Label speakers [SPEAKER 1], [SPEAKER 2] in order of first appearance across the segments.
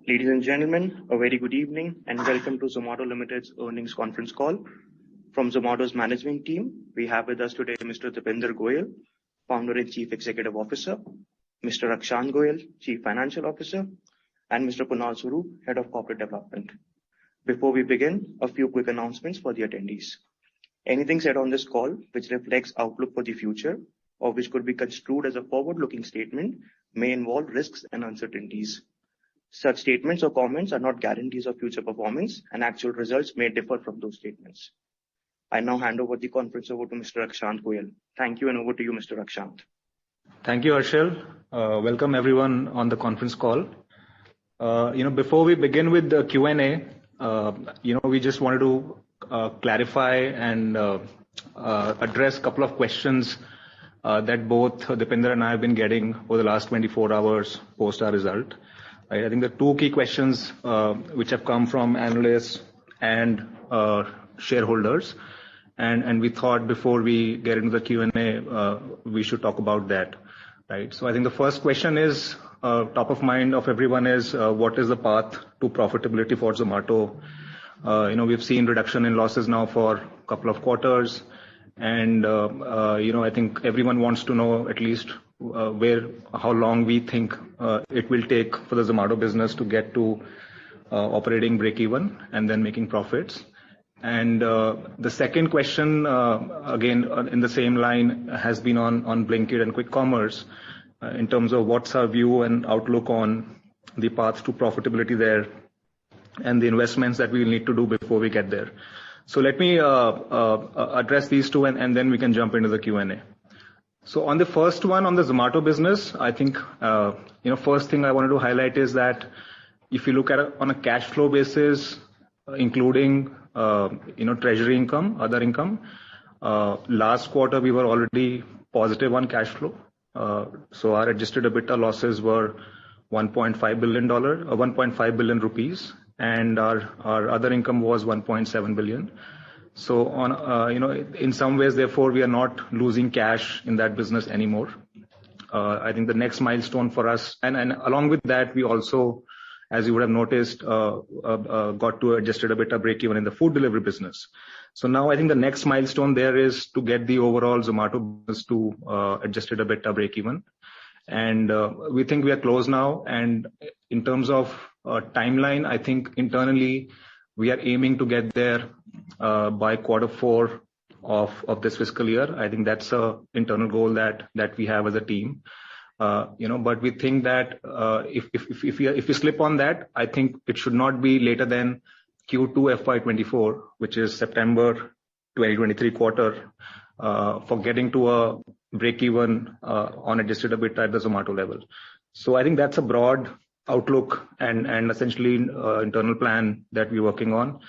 [SPEAKER 1] Ladies and gentlemen, a very good evening and welcome to Zomato Limited's earnings conference call. From Zomato's management team, we have with us today Mr. Deepinder Goyal, Founder and Chief Executive Officer, Mr. Akshant Goyal, Chief Financial Officer, and Mr. Kunal Swarup, Head of Corporate Development. Before we begin, a few quick announcements for the attendees. Anything said on this call which reflects outlook for the future or which could be construed as a forward-looking statement may involve risks and uncertainties. Such statements or comments are not guarantees of future performance, and actual results may differ from those statements. I now hand over the conference to Mr. Akshant Goyal. Thank you, and over to you, Mr. Akshant.
[SPEAKER 2] Thank you, Harshal. Welcome everyone on the conference call. Before we begin with the Q&A, we just wanted to clarify and address a couple of questions that both Deepinder and I have been getting over the last 24 hours post our result. I think the two key questions which have come from analysts and shareholders, and we thought before we get into the Q&A, we should talk about that. Right. So I think the first question is top of mind of everyone is what is the path to profitability for Zomato? We've seen reduction in losses now for a couple of quarters, and I think everyone wants to know at least how long we think it will take for the Zomato business to get to operating break-even and then making profits. And the second question, again in the same line, has been on Blinkit and quick commerce in terms of what's our view and outlook on the path to profitability there and the investments that we will need to do before we get there. So let me address these two and then we can jump into the Q&A. So on the first one, on the Zomato business, I think, first thing I wanted to highlight is that if you look at it on a cash flow basis, including, treasury income, other income, last quarter we were already positive on cash flow. So our adjusted EBITDA losses were $1.5 billion rupees, and our other income was 1.7 billion. So on, in some ways, therefore, we are not losing cash in that business anymore. I think the next milestone for us, and along with that, we also, as you would have noticed, got to adjusted EBITDA break even in the food delivery business. So now I think the next milestone there is to get the overall Zomato business to adjusted EBITDA break even. And we think we are close now. And in terms of timeline, I think internally we are aiming to get there by Q4 of this fiscal year. I think that's a internal goal that we have as a team. But we think that if we slip on that, I think it should not be later than Q2 FY24, which is September 2023 quarter, for getting to a break even on adjusted EBITDA at the Zomato level. So I think that's a broad outlook and essentially internal plan that we're working on,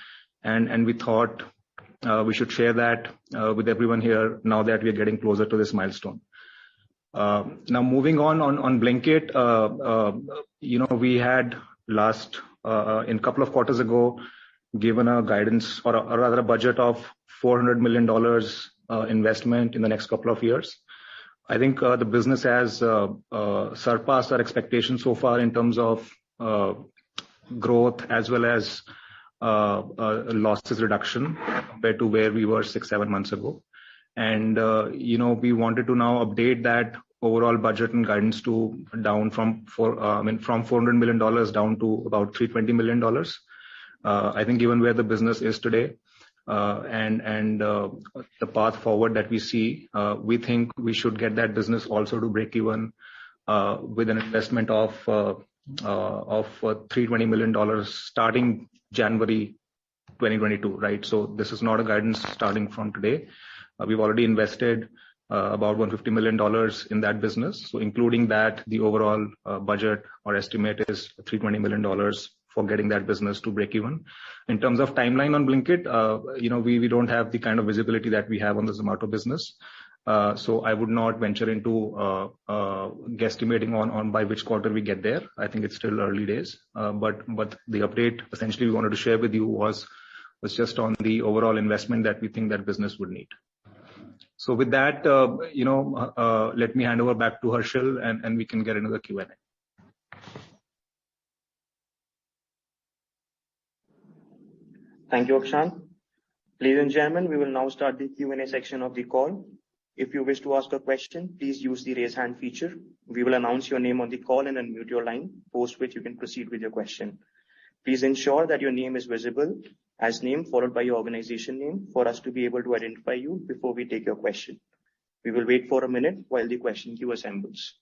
[SPEAKER 2] and we thought we should share that with everyone here now that we are getting closer to this milestone. Now moving on Blinkit, we had last in a couple of quarters ago given a guidance or rather a budget of $400 million investment in the next couple of years. I think the business has surpassed our expectations so far in terms of growth as well as losses reduction compared to where we were 6-7 months ago. And we wanted to now update that overall budget and guidance to down from $400 million down to about $320 million. I think given where the business is today and the path forward that we see, we think we should get that business also to break even with an investment of $320 million starting January 2022, right? So this is not a guidance starting from today. We've already invested about $150 million in that business. So including that, the overall budget or estimate is $320 million for getting that business to break even. In terms of timeline on Blinkit, we don't have the kind of visibility that we have on the Zomato business. So I would not venture into guesstimating on by which quarter we get there. I think it's still early days. But the update essentially we wanted to share with you was just on the overall investment that we think that business would need. So with that, let me hand over back to Harshal and we can get into the Q&A.
[SPEAKER 1] Thank you, Akshant. Ladies and gentlemen, we will now start the Q&A section of the call. If you wish to ask a question, please use the raise hand feature. We will announce your name on the call and unmute your line, post which you can proceed with your question. Please ensure that your name is visible as name followed by your organization name for us to be able to identify you before we take your question. We will wait for a minute while the question queue assembles.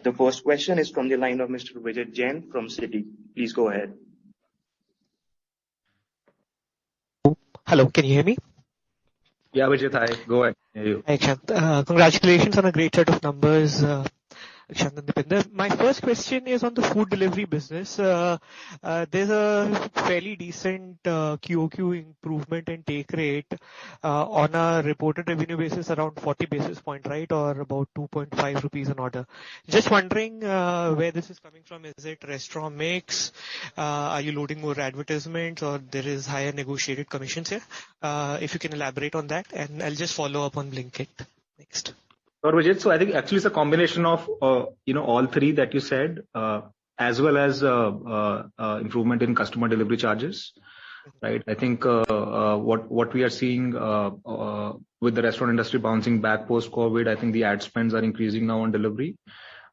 [SPEAKER 1] The first question is from the line of Mr. Vijay Jain from Citi. Please go ahead.
[SPEAKER 3] Hello, can you hear me?
[SPEAKER 2] Yeah, Vijay, hi. Go ahead. Hear you.
[SPEAKER 3] Hi, Akshant. Congratulations on a great set of numbers, Akshant and Dipinder. My first question is on the food delivery business. There's a fairly decent QOQ improvement in take rate on a reported revenue basis around 40 basis point, right? Or about 2.5 rupees an order. Just wondering where this is coming from. Is it restaurant mix? Are you loading more advertisements or there is higher negotiated commissions here? If you can elaborate on that, and I'll just follow up on Blinkit next.
[SPEAKER 2] Sure, Vijay. So I think actually it's a combination of all three that you said, as well as improvement in customer delivery charges, right? I think what we are seeing with the restaurant industry bouncing back post-COVID, I think the ad spends are increasing now on delivery.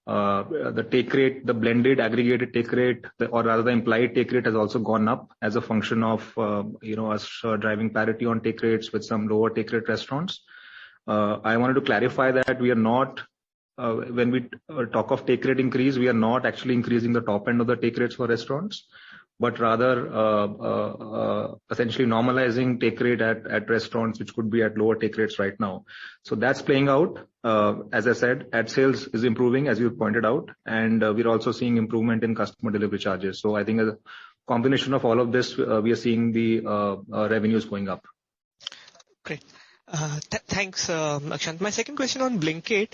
[SPEAKER 2] The take rate, the blended aggregated take rate, or rather the implied take rate has also gone up as a function of us driving parity on take rates with some lower take rate restaurants. I wanted to clarify that we are not, when we talk of take rate increase, we are not actually increasing the top end of the take rates for restaurants, but rather essentially normalizing take rate at restaurants, which could be at lower take rates right now. So that's playing out. As I said, ad sales is improving, as you pointed out, and we're also seeing improvement in customer delivery charges. So I think as a combination of all of this, we are seeing the revenues going up.
[SPEAKER 3] Great. Thanks, Akshant. My second question on Blinkit,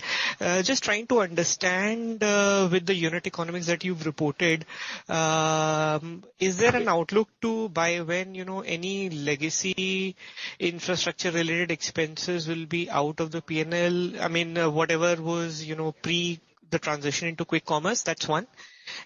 [SPEAKER 3] just trying to understand with the unit economics that you've reported, is there an outlook to by when any legacy infrastructure related expenses will be out of the P&L? I mean, whatever was pre the transition into quick commerce. That's one.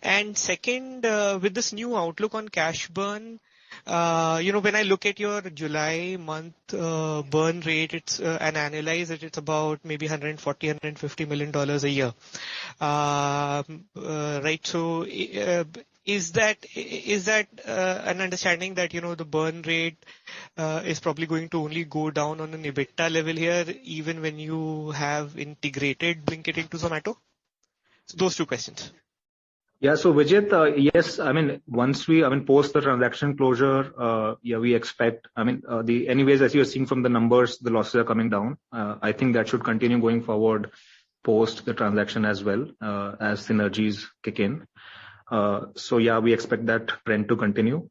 [SPEAKER 3] And second, with this new outlook on cash burn. When I look at your July month burn rate, it's and analyze it, it's about maybe $150 million a year. Right. So is that an understanding that the burn rate is probably going to only go down on an EBITDA level here, even when you have integrated Blinkit into Zomato? So those two questions.
[SPEAKER 2] Yeah. So Vijay, yes, post the transaction closure, we expect, anyways, as you're seeing from the numbers, the losses are coming down. I think that should continue going forward post the transaction as well, as synergies kick in. We expect that trend to continue.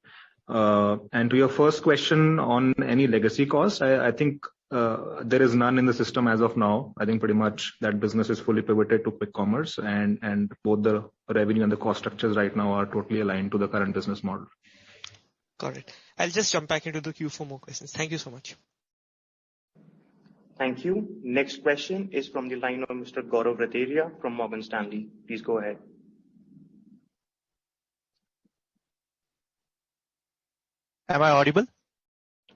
[SPEAKER 2] And to your first question on any legacy costs, I think there is none in the system as of now. I think pretty much that business is fully pivoted to quick commerce, and both the revenue and the cost structures right now are totally aligned to the current business model.
[SPEAKER 3] Got it. I'll just jump back into the queue for more questions. Thank you so much.
[SPEAKER 1] Thank you. Next question is from the line of Mr. Gaurav Rateria from Morgan Stanley. Please go ahead.
[SPEAKER 4] Am I audible?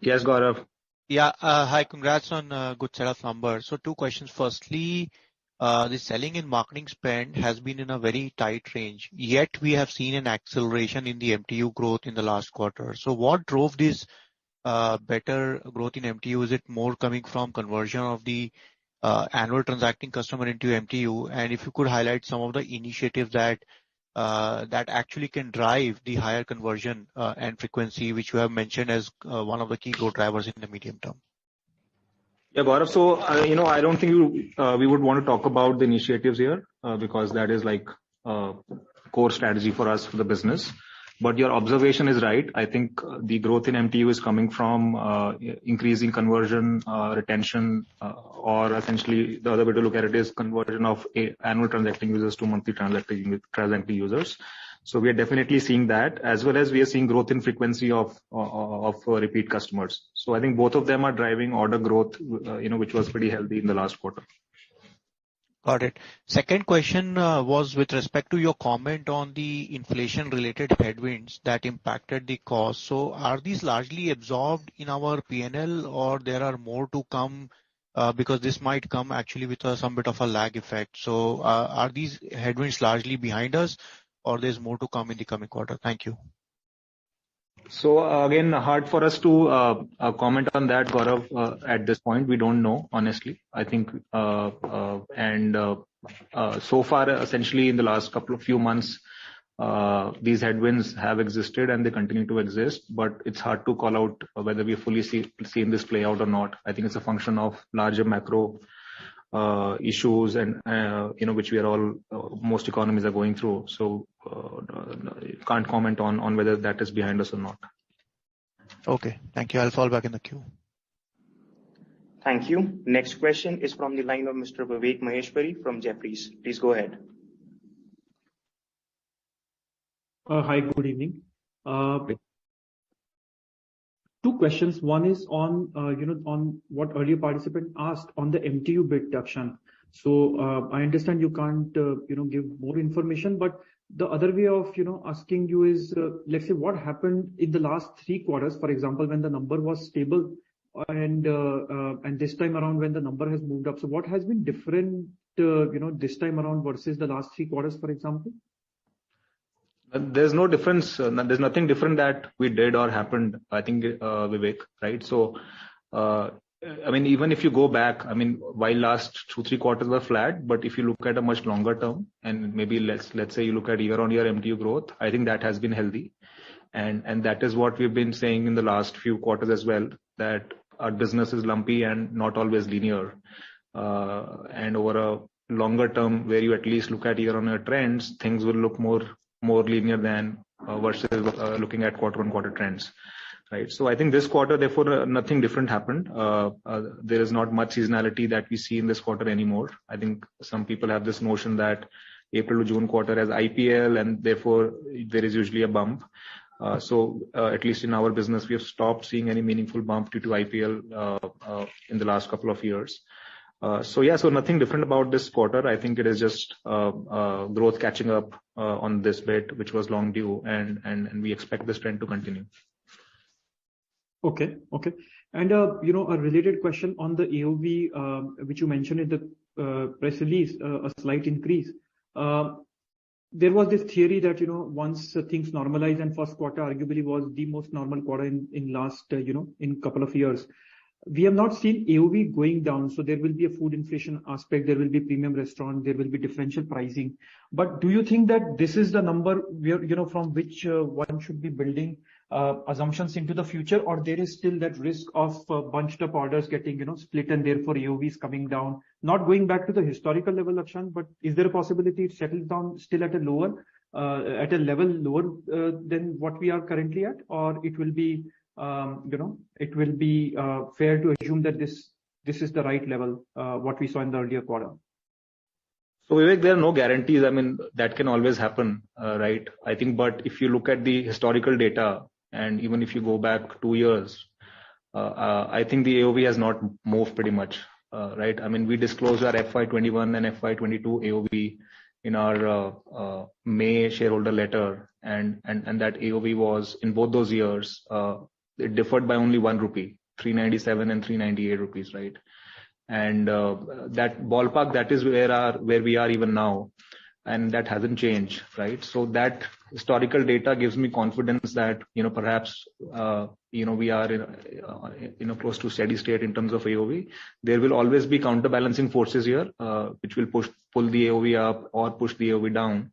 [SPEAKER 2] Yes, Gaurav.
[SPEAKER 4] Yeah. Hi, congrats on a good set of numbers. So two questions. Firstly, the selling and marketing spend has been in a very tight range, yet we have seen an acceleration in the MTU growth in the last quarter. So what drove this better growth in MTU? Is it more coming from conversion of the annual transacting customer into MTU? And if you could highlight some of the initiatives that actually can drive the higher conversion and frequency, which you have mentioned as one of the key growth drivers in the medium term.
[SPEAKER 2] Yeah, Gaurav. So, I don't think we would want to talk about the initiatives here because that is like core strategy for us for the business. But your observation is right. I think the growth in MTU is coming from increasing conversion, retention, or essentially the other way to look at it is conversion of annual transacting users to monthly transacting users. So we are definitely seeing that, as well as we are seeing growth in frequency of repeat customers. So I think both of them are driving order growth, which was pretty healthy in the last quarter.
[SPEAKER 4] Got it. Second question was with respect to your comment on the inflation-related headwinds that impacted the cost. So are these largely absorbed in our P&L, or there are more to come, because this might come actually with some bit of a lag effect? So are these headwinds largely behind us, or there's more to come in the coming quarter? Thank you.
[SPEAKER 2] So again, hard for us to comment on that, Gaurav. At this point, we don't know, honestly. I think, so far, essentially in the last few months, these headwinds have existed and they continue to exist, but it's hard to call out whether we fully seen this play out or not. I think it's a function of larger macro issues and which we are all most economies are going through. So can't comment on whether that is behind us or not.
[SPEAKER 4] Okay, thank you. I'll fall back in the queue.
[SPEAKER 1] Thank you. Next question is from the line of Mr. Vivek Maheshwari from Jefferies. Please go ahead.
[SPEAKER 5] Hi, good evening. Two questions. One is on on what earlier participant asked on the MTU bit reduction. So I understand you can't give more information, but the other way of asking you is, let's say what happened in the last 3 quarters, for example, when the number was stable, and this time around when the number has moved up. So what has been different this time around versus the last 3 quarters, for example?
[SPEAKER 2] There's no difference. There's nothing different that we did or happened, I think, Vivek, right? So, I mean, even if you go back, I mean, while last 2-3 quarters were flat, but if you look at a much longer term, and maybe let's say you look at year-on-year MTU growth, I think that has been healthy. And that is what we've been saying in the last few quarters as well, that our business is lumpy and not always linear. And over a longer term, where you at least look at year-on-year trends, things will look more linear than versus looking at quarter-on-quarter trends, right? So I think this quarter, therefore, nothing different happened. There is not much seasonality that we see in this quarter anymore. I think some people have this notion that April to June quarter has IPL, and therefore there is usually a bump. So at least in our business, we have stopped seeing any meaningful bump due to IPL in the last couple of years. So nothing different about this quarter. I think it is just growth catching up on this bit, which was long due, and we expect this trend to continue.
[SPEAKER 5] Okay. And a related question on the AOV, which you mentioned in the press release, a slight increase. There was this theory that once things normalize, and first quarter arguably was the most normal quarter in last in couple of years. We have not seen AOV going down, so there will be a food inflation aspect, there will be premium restaurant, there will be differential pricing. But do you think that this is the number where from which one should be building assumptions into the future, or there is still that risk of bunched up orders getting split and therefore AOVs coming down, not going back to the historical level, Akshant, but is there a possibility it settles down still at a lower at a level lower than what we are currently at, or it will be it will be fair to assume that this is the right level, what we saw in the earlier quarter?
[SPEAKER 2] So Vivek, there are no guarantees. I mean, that can always happen, right? I think, but if you look at the historical data, and even if you go back 2 years, I think the AOV has not moved pretty much, right? I mean, we disclosed our FY21 and FY22 AOV in our May shareholder letter, and that AOV was in both those years, it differed by only 1 rupee, 397 and 398 rupees, right? And that ballpark, that is where we are even now, and that hasn't changed, right? So that historical data gives me confidence that perhaps we are in close to steady state in terms of AOV. There will always be counterbalancing forces here, which will pull the AOV up or push the AOV down.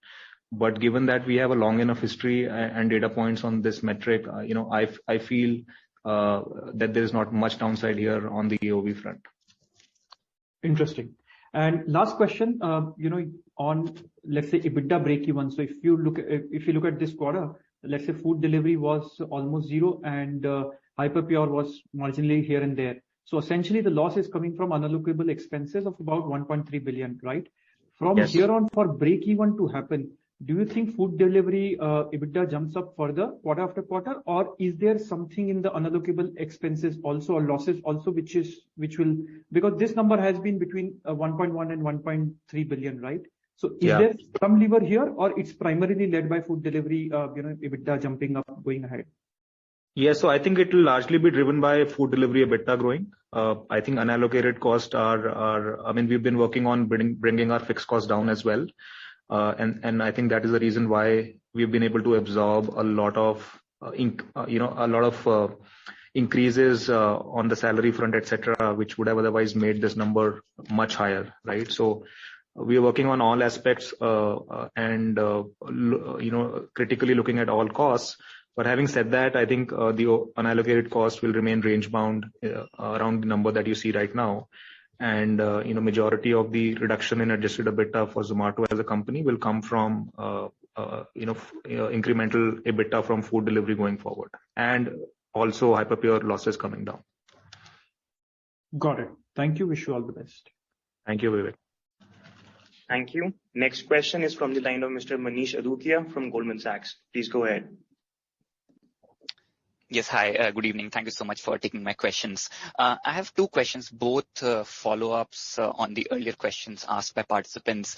[SPEAKER 2] But given that we have a long enough history and data points on this metric, I feel that there is not much downside here on the AOV front.
[SPEAKER 5] Interesting. And last question, on, let's say, EBITDA breakeven. So if you look at this quarter, let's say food delivery was almost 0 and Hyperpure was marginally here and there. So essentially the loss is coming from unallocable expenses of about 1.3 billion, right? From
[SPEAKER 2] Yes.
[SPEAKER 5] Here on, for breakeven to happen, do you think food delivery EBITDA jumps up further quarter after quarter, or is there something in the unallocable expenses also or losses also which will, because this number has been between 1.1 and 1.3 billion, right? So is there some lever here, or it's primarily led by food delivery, EBITDA jumping up going ahead?
[SPEAKER 2] Yes, so I think it will largely be driven by food delivery EBITDA growing. I think unallocated costs I mean, we've been working on bringing our fixed costs down as well. And I think that is the reason why we've been able to absorb a lot of, increases on the salary front, etc., which would have otherwise made this number much higher, right? So we are working on all aspects and critically looking at all costs. But having said that, I think the unallocated cost will remain range bound around the number that you see right now. And majority of the reduction in adjusted EBITDA for Zomato as a company will come from incremental EBITDA from food delivery going forward, and also Hyperpure losses coming down.
[SPEAKER 5] Got it. Thank you. Wish you all the best.
[SPEAKER 2] Thank you, Vivek.
[SPEAKER 1] Thank you. Next question is from the line of Mr. Manish Adukia from Goldman Sachs. Please go ahead.
[SPEAKER 6] Yes, hi. Good evening. Thank you so much for taking my questions. I have two questions, both follow-ups on the earlier questions asked by participants.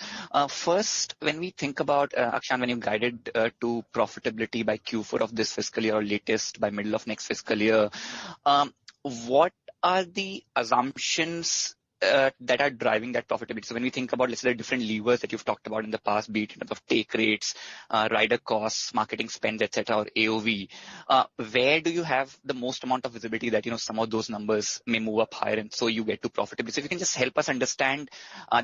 [SPEAKER 6] First, when we think about, Akshant, when you guided to profitability by Q4 of this fiscal year or latest by middle of next fiscal year, what are the assumptions that are driving that profitability? So when we think about, let's say, the different levers that you've talked about in the past, be it in terms of take rates, rider costs, marketing spend, etc., or AOV, where do you have the most amount of visibility that, some of those numbers may move up higher and so you get to profitability? So if you can just help us understand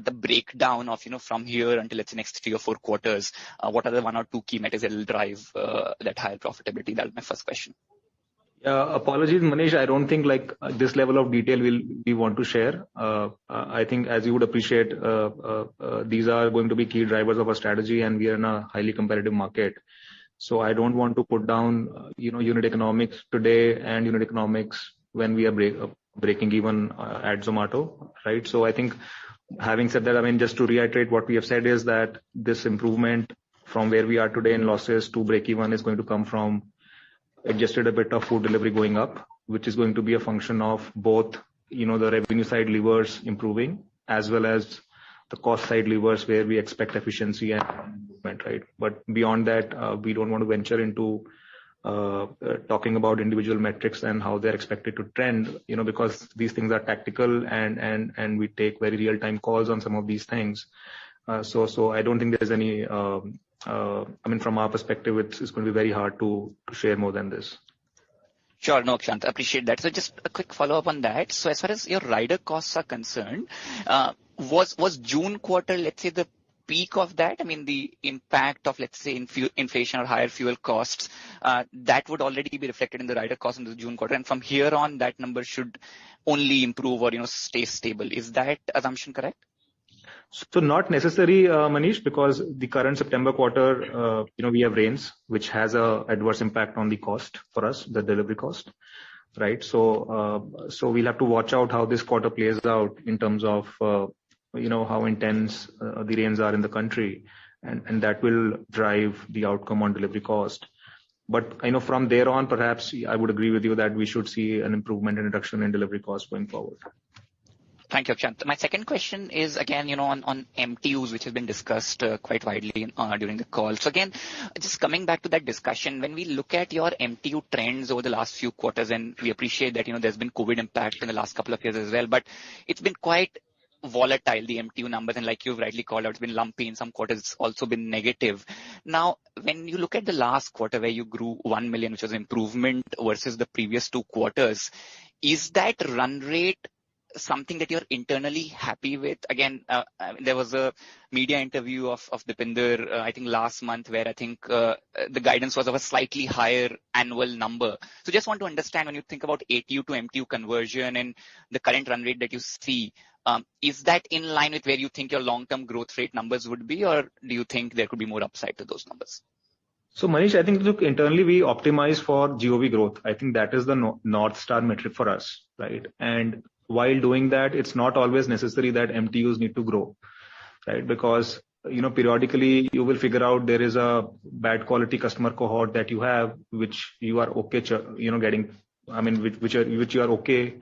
[SPEAKER 6] the breakdown of, from here until, let's say, next 3 or 4 quarters, what are the 1 or 2 key metrics that will drive that higher profitability? That's my first question.
[SPEAKER 2] Apologies, Manish. I don't think this level of detail we want to share. I think, as you would appreciate, these are going to be key drivers of our strategy, and we are in a highly competitive market. So I don't want to put down, unit economics today and unit economics when we are breaking even at Zomato, right? So I think, having said that, I mean, just to reiterate what we have said is that this improvement from where we are today in losses to break even is going to come from adjusted EBITDA food delivery going up, which is going to be a function of both, the revenue side levers improving, as well as the cost side levers where we expect efficiency and improvement, right? But beyond that, we don't want to venture into talking about individual metrics and how they're expected to trend, because these things are tactical and we take very real-time calls on some of these things. So I don't think there's any from our perspective, it's going to be very hard to share more than this.
[SPEAKER 6] Sure. No, Akshant, I appreciate that. So just a quick follow-up on that. So as far as your rider costs are concerned, was June quarter, let's say, the peak of that? I mean, the impact of, let's say, inflation or higher fuel costs, that would already be reflected in the rider cost in the June quarter. And from here on, that number should only improve or, stay stable. Is that assumption correct?
[SPEAKER 2] So not necessary, Manish, because the current September quarter, we have rains, which has a adverse impact on the cost for us, the delivery cost, right? So we'll have to watch out how this quarter plays out in terms of, how intense the rains are in the country, and that will drive the outcome on delivery cost. But from there on, perhaps I would agree with you that we should see an improvement and reduction in delivery costs going forward.
[SPEAKER 6] Thank you, Akshant. My second question is, again, on MTUs, which has been discussed quite widely during the call. So again, just coming back to that discussion, when we look at your MTU trends over the last few quarters, and we appreciate that, there's been COVID impact in the last couple of years as well, but it's been quite volatile, the MTU numbers, and like you've rightly called out, it's been lumpy. In some quarters, it's also been negative. Now, when you look at the last quarter where you grew 1 million, which was an improvement versus the previous 2 quarters, is that run rate something that you're internally happy with? Again, there was a media interview of Deepinder, I think last month, where I think the guidance was of a slightly higher annual number. So just want to understand, when you think about ATU to MTU conversion and the current run rate that you see, is that in line with where you think your long-term growth rate numbers would be, or do you think there could be more upside to those numbers?
[SPEAKER 2] So Manish, I think, look, internally we optimize for GOV growth. I think that is the North Star metric for us, right? And while doing that, it's not always necessary that MTUs need to grow, right? Because periodically you will figure out there is a bad quality customer cohort that you have, which you are okay, getting, which you are okay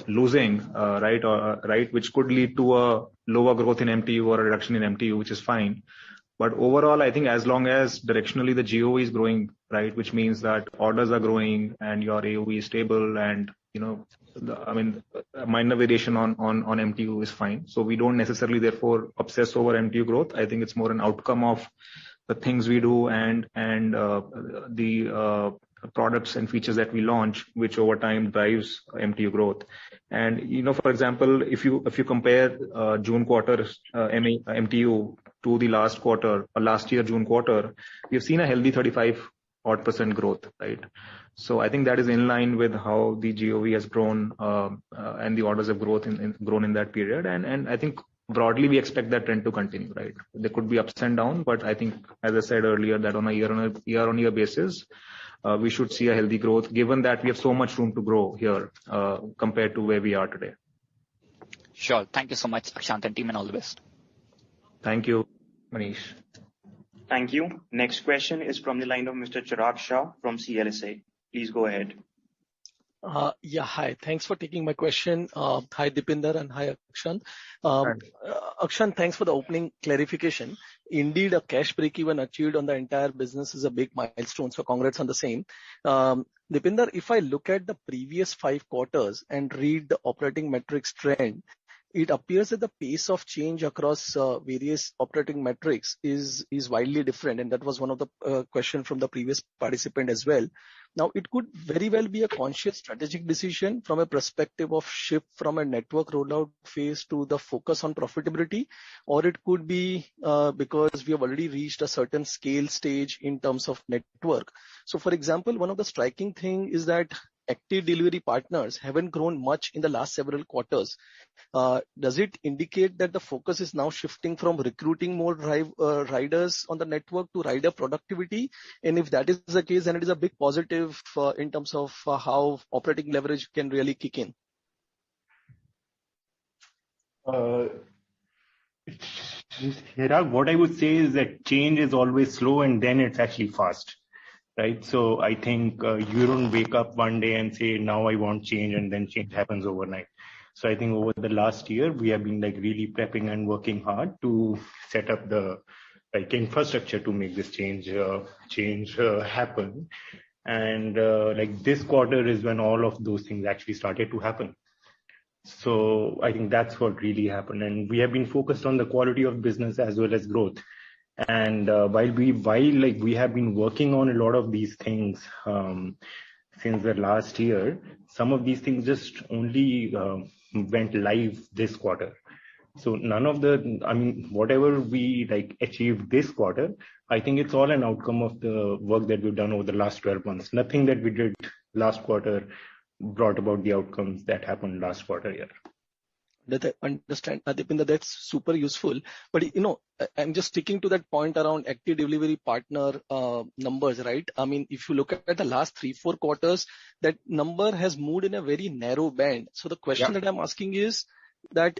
[SPEAKER 2] losing, right, which could lead to a lower growth in MTU or a reduction in MTU, which is fine. But overall, I think as long as directionally the GOV is growing, right, which means that orders are growing and your AOV is stable, and minor variation on MTU is fine. So we don't necessarily therefore obsess over MTU growth. I think it's more an outcome of the things we do and the products and features that we launch, which over time drives MTU growth. And for example, if you compare June quarter MTU to the last quarter or last year June quarter, we've seen a healthy 35% growth, right? So I think that is in line with how the GOV has grown and the orders have grown in that period. And I think broadly we expect that trend to continue, right? There could be ups and downs, but I think, as I said earlier, that on a year-on-year basis, we should see a healthy growth, given that we have so much room to grow here compared to where we are today.
[SPEAKER 6] Sure. Thank you so much, Akshant and team, and all the best.
[SPEAKER 2] Thank you, Manish.
[SPEAKER 1] Thank you. Next question is from the line of Mr. Chirag Shah from CLSA. Please go ahead.
[SPEAKER 7] Hi. Thanks for taking my question. Hi, Deepinder, and hi, Akshant. Akshant, thanks for the opening clarification. Indeed, a cash break-even achieved on the entire business is a big milestone, so congrats on the same. Deepinder, if I look at the previous 5 quarters and read the operating metrics trend, it appears that the pace of change across various operating metrics is widely different, and that was one of the question from the previous participant as well. Now, it could very well be a conscious strategic decision from a perspective of shift from a network rollout phase to the focus on profitability, or it could be because we have already reached a certain scale stage in terms of network. So, for example, one of the striking thing is that active delivery partners haven't grown much in the last several quarters. Does it indicate that the focus is now shifting from recruiting more riders on the network to rider productivity? And if that is the case, then it is a big positive in terms of how operating leverage can really kick in.
[SPEAKER 8] Chirag, what I would say is that change is always slow and then it's actually fast. Right. So I think you don't wake up one day and say, now I want change, and then change happens overnight. So I think over the last year, we have been really prepping and working hard to set up the infrastructure to make this change happen. And this quarter is when all of those things actually started to happen. So I think that's what really happened. And we have been focused on the quality of business as well as growth. And while we have been working on a lot of these things since the last year, some of these things just only went live this quarter. So whatever we achieved this quarter, I think it's all an outcome of the work that we've done over the last 12 months. Nothing that we did last quarter brought about the outcomes that happened last quarter here.
[SPEAKER 7] That I understand, Deepinder, that's super useful. But I'm just sticking to that point around active delivery partner numbers, right? I mean, if you look at the last 3-4 quarters, that number has moved in a very narrow band. So the question that I'm asking is that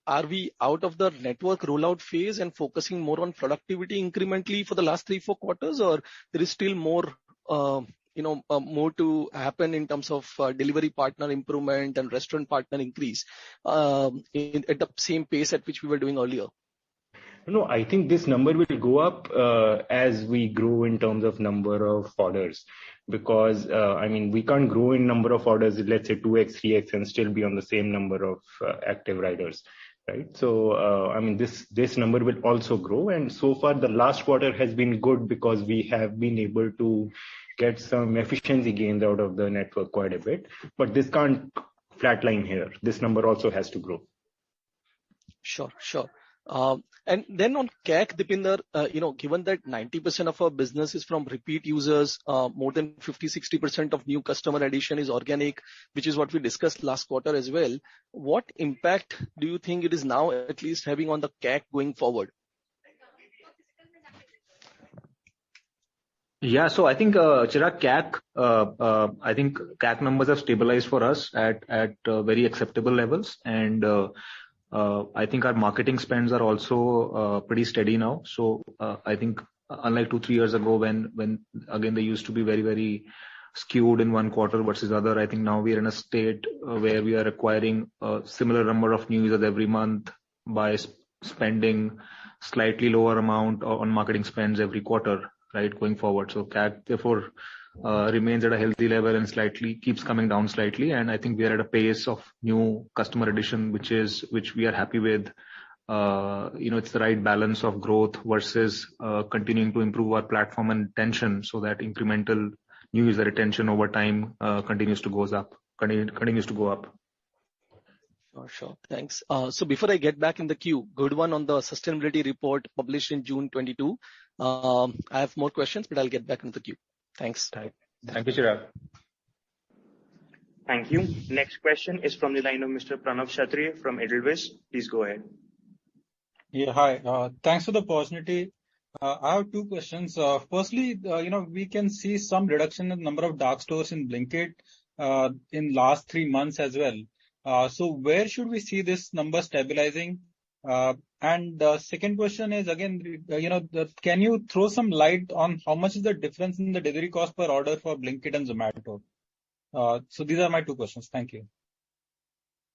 [SPEAKER 7] are we out of the network rollout phase and focusing more on productivity incrementally for the last 3-4 quarters, or there is still more more to happen in terms of delivery partner improvement and restaurant partner increase at the same pace at which we were doing earlier?
[SPEAKER 8] No, I think this number will go up as we grow in terms of number of orders, because we can't grow in number of orders, let's say 2x, 3x, and still be on the same number of active riders. Right. So, this number will also grow. And so far, the last quarter has been good because we have been able to get some efficiency gains out of the network quite a bit. But this can't flatline here. This number also has to grow.
[SPEAKER 7] Sure. And then on CAC, Deepinder, given that 90% of our business is from repeat users, more than 50-60% of new customer addition is organic, which is what we discussed last quarter as well. What impact do you think it is now at least having on the CAC going forward?
[SPEAKER 2] Yeah, so I think Chirag, CAC numbers have stabilized for us at very acceptable levels, and I think our marketing spends are also pretty steady now. So I think unlike 2-3 years ago when again they used to be very, very skewed in one quarter versus other, I think now we are in a state where we are acquiring a similar number of new users every month by spending slightly lower amount on marketing spends every quarter, right, going forward. So CAC therefore remains at a healthy level and slightly keeps coming down slightly. And I think we are at a pace of new customer addition, which we are happy with. It's the right balance of growth versus continuing to improve our platform and retention so that incremental new user retention over time continues to go up.
[SPEAKER 7] Sure. Thanks. So before I get back in the queue, good one on the sustainability report published in June 22. I have more questions, but I'll get back into the queue. Thanks.
[SPEAKER 2] Thank you, Chirag.
[SPEAKER 1] Thank you. Next question is from the line of Mr. Pranav Kshatriya from Edelweiss. Please go ahead.
[SPEAKER 9] Yeah, hi. Thanks for the opportunity. I have two questions. Firstly, we can see some reduction in number of dark stores in Blinkit in last 3 months as well. So where should we see this number stabilizing? And the second question is again, can you throw some light on how much is the difference in the delivery cost per order for Blinkit and Zomato? So these are my two questions. Thank you.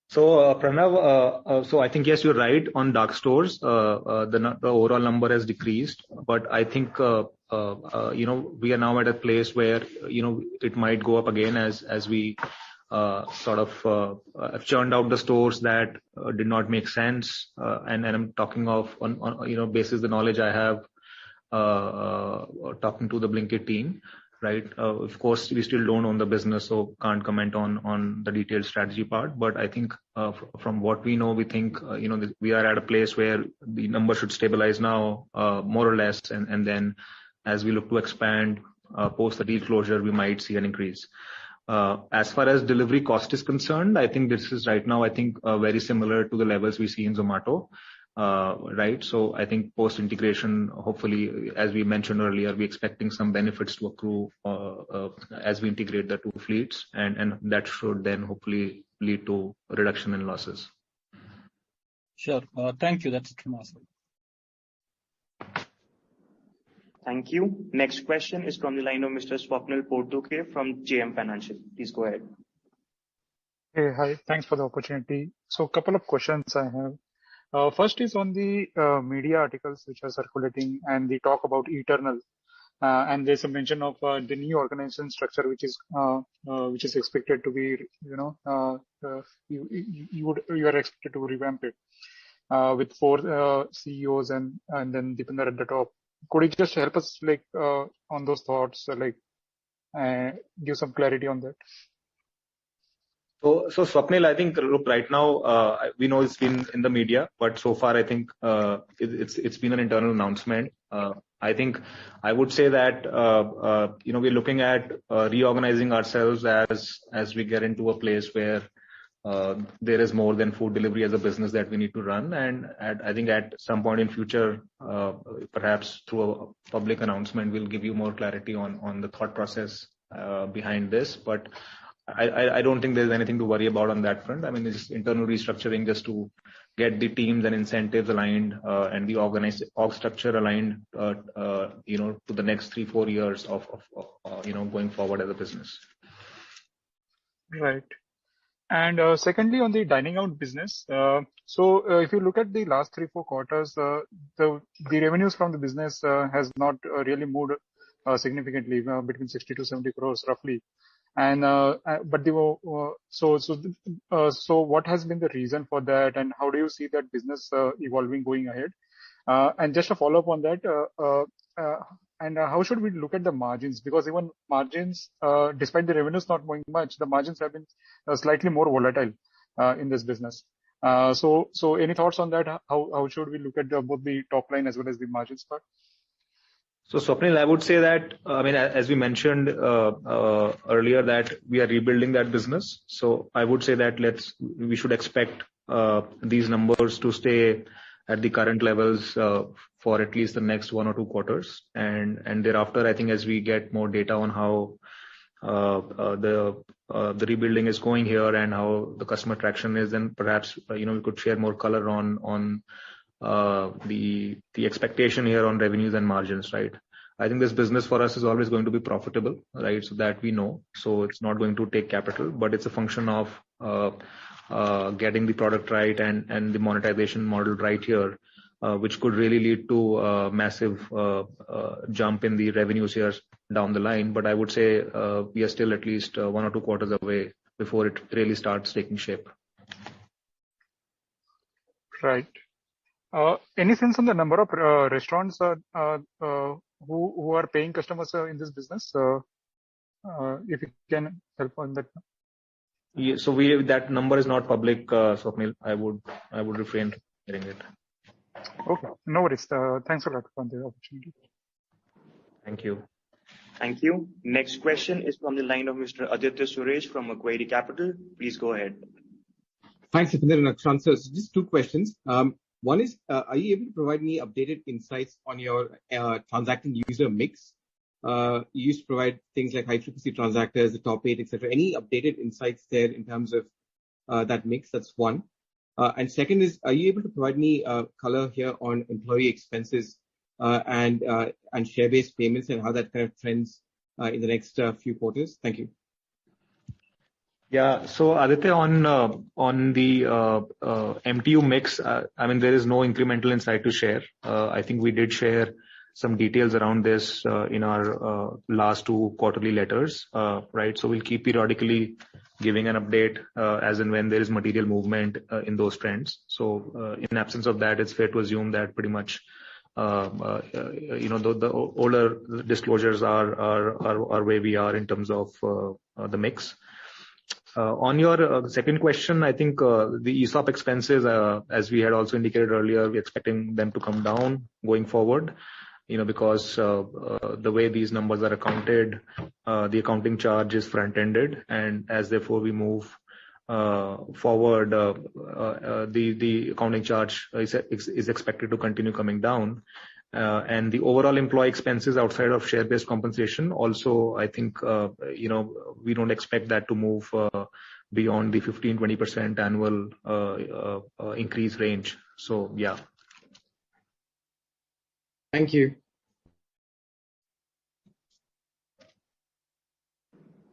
[SPEAKER 2] So Pranav, so I think yes, you're right on dark stores. The overall number has decreased, but I think we are now at a place where it might go up again as we sort of have churned out the stores that did not make sense, and I'm talking of on basis the knowledge I have talking to the Blinkit team. Right. Of course, we still don't own the business, so can't comment on the detailed strategy part. But I think from what we know, we think we are at a place where the number should stabilize now, more or less, and then as we look to expand post the deal closure, we might see an increase. As far as delivery cost is concerned, I think this is right now very similar to the levels we see in Zomato. Right. So I think post integration, hopefully, as we mentioned earlier, we're expecting some benefits to accrue as we integrate the two fleets, and that should then hopefully lead to a reduction in losses.
[SPEAKER 9] Sure. Thank you. That's it from us.
[SPEAKER 1] Thank you. Next question is from the line of Mr. Swapnil Potdukhe from JM Financial. Please go ahead.
[SPEAKER 10] Hey, hi. Thanks for the opportunity. So a couple of questions I have. First is on the media articles which are circulating and the talk about Eternal, and there's a mention of the new organization structure which is expected to be, you are expected to revamp it with 4 CEOs and then Deepinder at the top. Could you just help us on those thoughts, give some clarity on that?
[SPEAKER 2] So Swapnil, I think look right now we know it's been in the media, but so far I think it's been an internal announcement. I think I would say that we're looking at reorganizing ourselves as we get into a place where there is more than food delivery as a business that we need to run, and I think at some point in future, perhaps through a public announcement, we'll give you more clarity on the thought process behind this, but. I don't think there's anything to worry about on that front. I mean, it's just internal restructuring just to get the teams and incentives aligned and the org structure aligned, to the next 3-4 years of going forward as a business.
[SPEAKER 10] Right. And secondly, on the dining out business, so if you look at the last 3-4 quarters, the revenues from the business has not really moved significantly, between 60 to 70 crores roughly. And so what has been the reason for that, and how do you see that business evolving going ahead? And just a follow up on that, and how should we look at the margins? Because even margins, despite the revenues not moving much, the margins have been slightly more volatile in this business. So any thoughts on that? How should we look at both the top line as well as the margins part?
[SPEAKER 2] So Swapnil, I would say that, as we mentioned earlier, that we are rebuilding that business. So I would say that we should expect these numbers to stay at the current levels for at least the next 1 or 2 quarters. And thereafter, I think as we get more data on how the rebuilding is going here and how the customer traction is, then perhaps we could share more color on the expectation here on revenues and margins, right? I think this business for us is always going to be profitable, right? So that we know. So it's not going to take capital, but it's a function of getting the product right and the monetization model right here, which could really lead to a massive jump in the revenues here down the line. But I would say we are still at least 1 or 2 quarters away before it really starts taking shape.
[SPEAKER 10] Right. Any sense on the number of restaurants who are paying customers in this business? If you can help on that.
[SPEAKER 2] Yeah, so that number is not public, Swapnil. I would refrain from sharing it.
[SPEAKER 10] Okay, no worries. Thanks a lot for the opportunity.
[SPEAKER 2] Thank you.
[SPEAKER 1] Thank you. Next question is from the line of Mr. Aditya Suresh from Macquarie Capital. Please go ahead.
[SPEAKER 11] Thanks, Deepinder and Akshant. So just 2 questions. One is, are you able to provide me updated insights on your transacting user mix? You used to provide things like high frequency transactors, the top 8, etc. Any updated insights there in terms of that mix? That's one. And second is, are you able to provide me color here on employee expenses and share-based payments and how that kind of trends in the next few quarters? Thank you.
[SPEAKER 2] Yeah. So Aditya, on the MTU mix, I mean, there is no incremental insight to share. I think we did share some details around this in our last 2 quarterly letters, right? So we'll keep periodically giving an update as and when there is material movement in those trends. So in absence of that, it's fair to assume that pretty much the older disclosures are where we are in terms of the mix. On your second question, I think the ESOP expenses, as we had also indicated earlier, we're expecting them to come down going forward, because the way these numbers are accounted, the accounting charge is front-ended, and as therefore we move forward, the accounting charge is expected to continue coming down. And the overall employee expenses outside of share-based compensation also, I think, we don't expect that to move beyond the 15-20% annual increase range. So, yeah.
[SPEAKER 11] Thank you.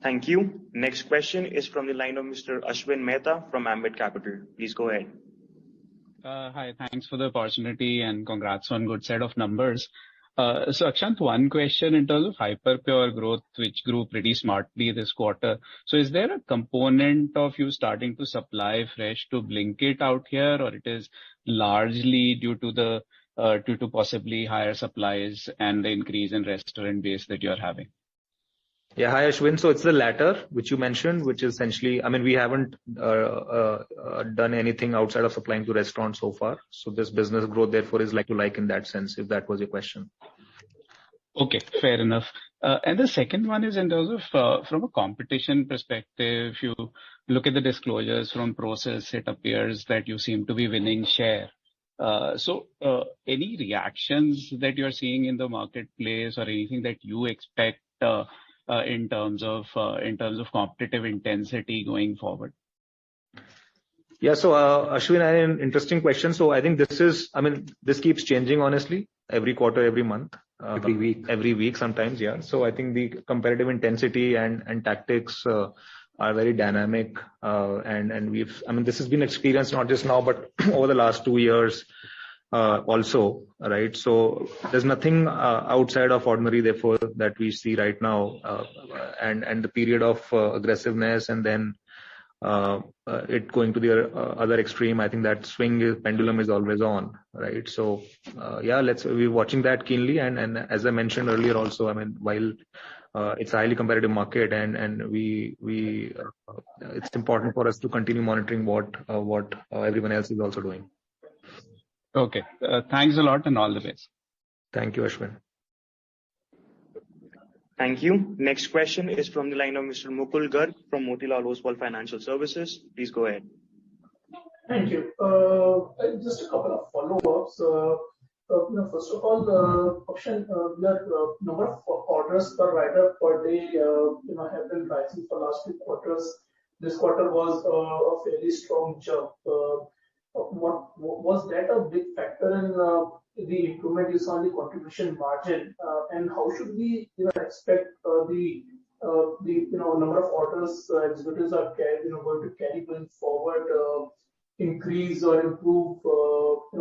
[SPEAKER 1] Thank you. Next question is from the line of Mr. Ashwin Mehta from Ambit Capital. Please go ahead.
[SPEAKER 12] Hi, thanks for the opportunity and congrats on good set of numbers. So Akshant, one question in terms of Hyperpure growth, which grew pretty smartly this quarter. So is there a component of you starting to supply fresh to Blinkit out here, or it is largely due to possibly higher supplies and the increase in restaurant base that you're having?
[SPEAKER 2] Yeah, hi Ashwin. So it's the latter, which you mentioned, which is essentially, I mean, we haven't done anything outside of supplying to restaurants so far. So this business growth, therefore, is like to like in that sense, if that was your question.
[SPEAKER 12] Okay, fair enough. And the second one is in terms of, from a competition perspective, if you look at the disclosures from Process, it appears that you seem to be winning share. So any reactions that you're seeing in the marketplace or anything that you expect in terms of competitive intensity going forward?
[SPEAKER 2] Yeah, so Ashwin, an interesting question. So I think this keeps changing honestly, every quarter, every month, every week sometimes. Yeah. So I think the competitive intensity and tactics are very dynamic, and this has been experienced not just now but over the last 2 years. Also, right? So there's nothing outside of ordinary, therefore, that we see right now, and the period of aggressiveness and then it going to the other extreme. I think that pendulum is always on, right? So yeah, we're watching that keenly, and as I mentioned earlier, also, I mean, while it's a highly competitive market, and it's important for us to continue monitoring what everyone else is also doing.
[SPEAKER 12] Okay. Thanks a lot and all the best.
[SPEAKER 2] Thank you, Ashwin.
[SPEAKER 1] Thank you. Next question is from the line of Mr. Mukul Garg from Motilal Oswal Financial Services. Please go ahead.
[SPEAKER 13] Thank you. Just a couple of follow-ups. First of all, option the number of orders per rider per day, have been rising for last few quarters. This quarter was a fairly strong jump. What was that a big factor in the improvement you saw in the contribution margin, and how should we expect the number of orders executives are going to carry going forward, increase or improve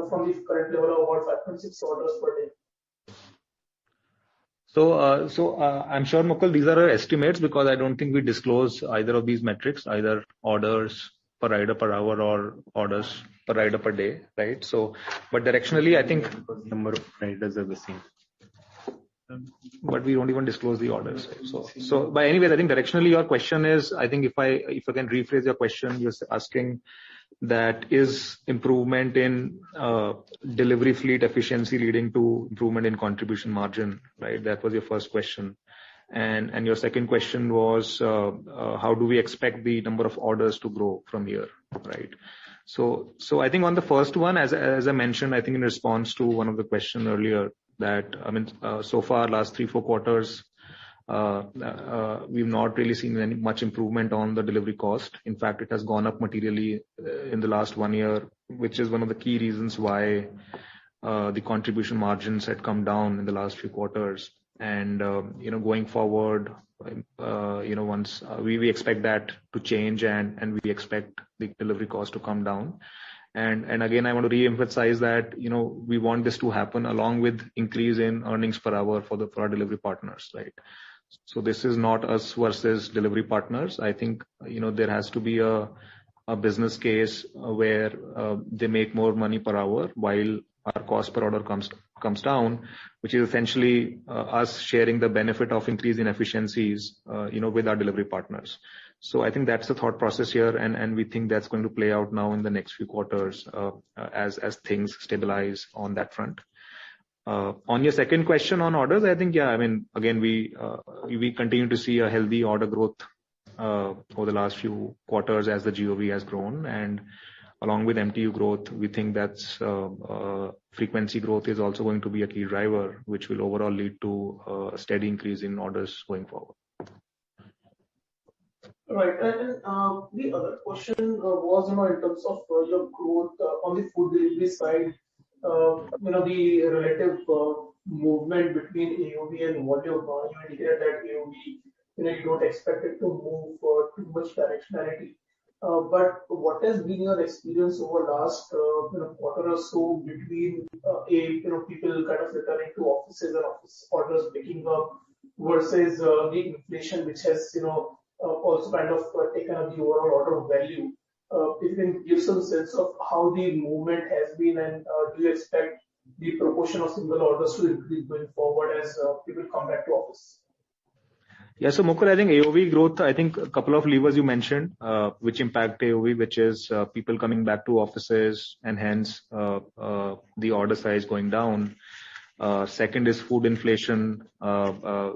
[SPEAKER 13] from the current level of about 5.6 orders per day?
[SPEAKER 2] So I'm sure, Mukul, these are our estimates because I don't think we disclose either of these metrics, either orders per rider per hour or orders per rider per day, right? So, but directionally, I think
[SPEAKER 8] number of riders are the same.
[SPEAKER 2] But we don't even disclose the orders. So, but anyways, I think directionally your question is, I think if I can rephrase your question, you're asking that is improvement in delivery fleet efficiency leading to improvement in contribution margin, right? That was your first question. And your second question was, how do we expect the number of orders to grow from here, right? So I think on the first one, as I mentioned, I think in response to one of the question earlier, that so far last 3-4 quarters, we've not really seen much improvement on the delivery cost. In fact, it has gone up materially in the last 1 year, which is one of the key reasons why the contribution margins had come down in the last few quarters. And going forward, once we expect that to change and we expect the delivery cost to come down. And again, I want to re-emphasize that we want this to happen along with increase in earnings per hour for our delivery partners, right? So this is not us versus delivery partners. I think there has to be a business case where they make more money per hour while our cost per order comes down, which is essentially us sharing the benefit of increase in efficiencies, with our delivery partners. So I think that's the thought process here, and we think that's going to play out now in the next few quarters as things stabilize on that front. On your second question on orders, I think again we continue to see a healthy order growth over the last few quarters as the GOV has grown, and along with MTU growth, we think that's frequency growth is also going to be a key driver, which will overall lead to a steady increase in orders going forward.
[SPEAKER 13] Right. And the other question was, in terms of your growth on the food delivery side, the relative movement between AOV and volume. You indicated that AOV, you don't expect it to move too much directionality. But what has been your experience over last quarter or so between people kind of returning to offices and office orders picking up versus the inflation, which has also kind of taken up the overall order value. If you can give some sense of how the movement has been, and do you expect the proportion of single orders to increase going forward as people come back to office?
[SPEAKER 2] Yeah, so Mukul, I think AOV growth, I think a couple of levers you mentioned, which impact AOV, which is people coming back to offices and hence the order size going down. Second is food inflation,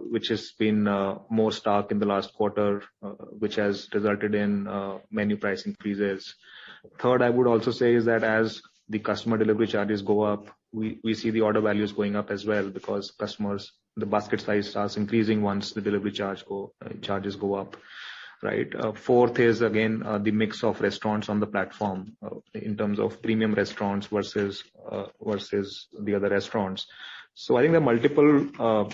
[SPEAKER 2] which has been more stark in the last quarter, which has resulted in menu price increases. Third, I would also say is that as the customer delivery charges go up, we see the order values going up as well because the basket size starts increasing once the delivery charges go up, right? Fourth is again the mix of restaurants on the platform in terms of premium restaurants versus the other restaurants. So I think there are multiple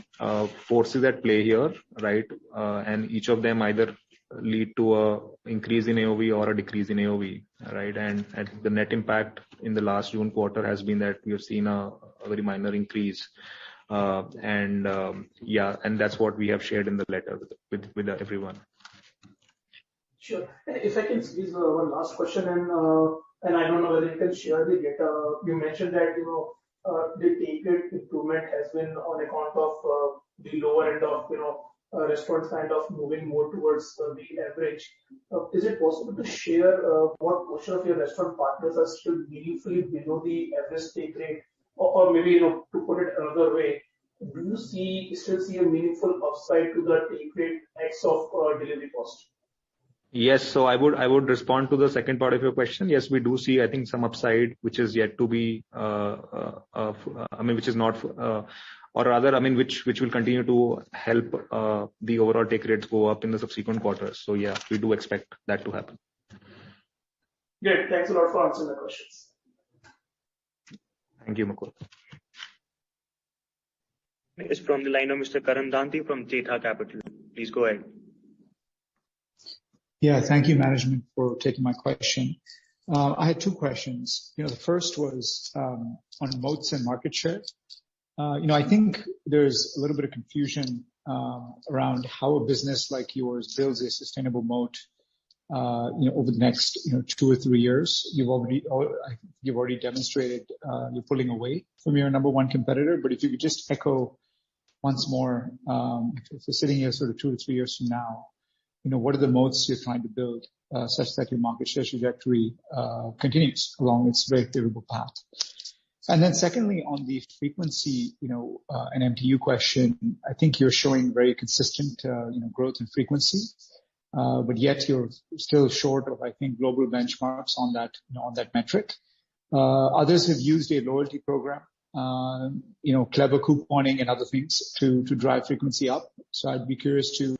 [SPEAKER 2] forces at play here, right? And each of them either lead to a increase in AOV or a decrease in AOV, right? And the net impact in the last June quarter has been that we have seen a very minor increase. And that's what we have shared in the letter with everyone.
[SPEAKER 13] Sure. If I can squeeze one last question, and I don't know whether you can share the data. You mentioned that the take rate improvement has been on account of the lower end of restaurants kind of moving more towards the average. Is it possible to share what portion of your restaurant partners are still meaningfully below the average take rate, or maybe to put it another way, do you still see a meaningful upside to the take rate X of delivery cost?
[SPEAKER 2] Yes. So I would respond to the second part of your question. Yes, we do see, I think, some upside, which is yet to be, which is not, or rather, which will continue to help the overall take rates go up in the subsequent quarters. So yeah, we do expect that to happen.
[SPEAKER 13] Great. Thanks a lot for answering the questions.
[SPEAKER 2] Thank you, Mukul.
[SPEAKER 1] It's from the line of Mr. Karan Danti from Jetha Capital. Please go ahead.
[SPEAKER 14] Yeah, thank you, management, for taking my question. I had two questions. The first was on moats and market share. I think there's a little bit of confusion around how a business like yours builds a sustainable moat. Over the next 2 or 3 years. You've already demonstrated you're pulling away from your number one competitor. But if you could just echo once more, if you're sitting here sort of 2 to 3 years from now, what are the moats you're trying to build such that your market share trajectory continues along its very favorable path? And then secondly, on the frequency, an MTU question, I think you're showing very consistent, growth in frequency, but yet you're still short of, I think, global benchmarks on that, on that metric. Others have used a loyalty program, clever couponing and other things to drive frequency up. So I'd be curious to